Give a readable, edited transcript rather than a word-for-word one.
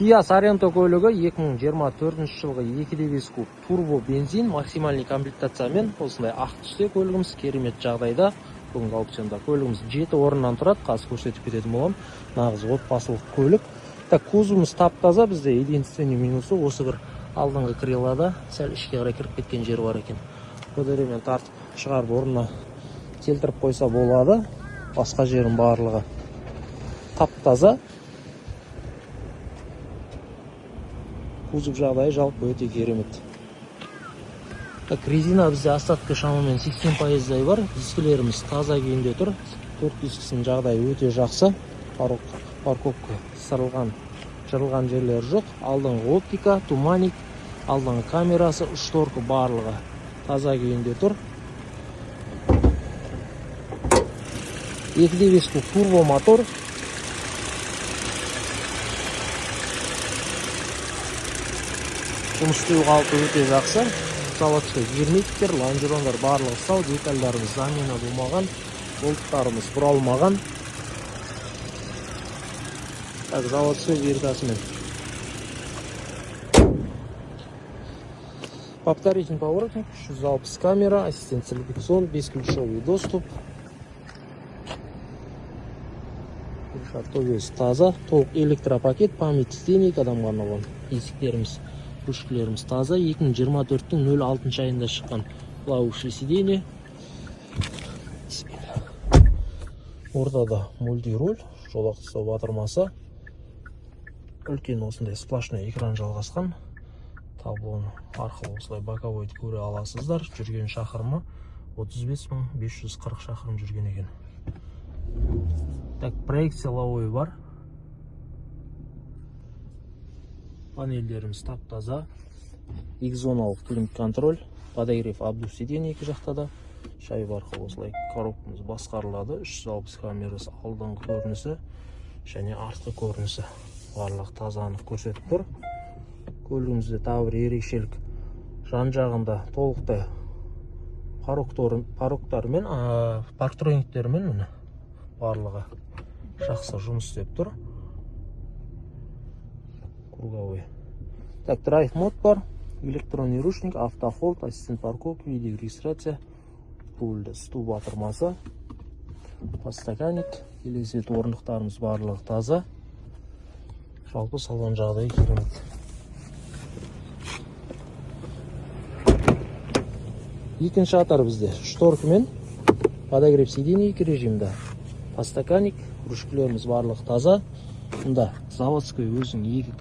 Kia Sorento көлігі 2024 жылғы 2,5 куб турбо бензин максимальный комплектациямен осындай ақ түсте көлігіміз керемет жағдайда. Бүгінгі аукционда көлігіміз 7 орыннан тұрады. Қазір көрсетіп кететін боламын. Нағыз отбасылық көлік. Так, кузовымыз тап-таза. Бізде единственный минусы осы бір алдыңғы крылада сәл ішке қарай кіріп кеткен жер бар екен. Көтеремен тартып шығарып орнына келтіріп қойса болады. Басқа жердің барлығы тап-таза. Кузов жағдайы жалпы өте керемет. Так, резина бізде остатка шамамен 80%-дай бар. Дискілеріміз таза күйінде тұр. 4 дискісінің жағдайы өте жақсы. Парковка сырылған, жырылған жерлер жоқ. Алдыңғы оптика, туманик, алдыңғы камерасы, шторка барлығы таза күйінде тұр. 2,5 куб турбо мотор. Жұмыс істеу қалпы өте жақсы. Заводской герметиктер, лонжерондар барлығы сау, детальдарымыз замена болмаған, болттарымыз бұралмаған. Так, заводской виртасымен. Повторительный поворотник, 360 камера, ассистент селекцион, бесключевой доступ. Автобус таза, толық электропакет, память сидений, адамға арналған есіктеріміз. Ручкаларымыз таза. 2024-тің 06 айында шыққан плавающий сиденье. Ортада мультируль, жолақты батырмасы. Үлкен осындай сплошный экран жалғасқан. Таблон арқылы осылай боковойды көре аласыздар. Жүрген шақырымы 35.540 шақырым жүрген екен. Так, проекциялауы бар. Панельдеріміз тап-таза. X-зоналық климат контроль, подогрев обдув сиденье екі жақта да. Шайып арқылы осылай коробкамыз басқарылады. 360 камерасы алдыңғы көрінісі және артқы көрінісі барлығы тазанып көрсетіп тұр. Көлігімізде тағы бір ерекшелік, жан жағында толықтай парктармен, парктрониктермен барлығы жақсы жұмыс істеп тұр. Круговой. Так, драйв мод бар, электронный ручник, автохолд, ассистент парковки, видеорегистрация, пульді, стул батырмасы, подстаканник, елесет орындықтарымыз барлығы таза. Жалпы салон жағдайы керемет. Екінші атар бізде шторкымен, подогрев сидений екі режимда, подстаканник, ручкаларымыз барлығы таза. Мұнда заводской өзінің екі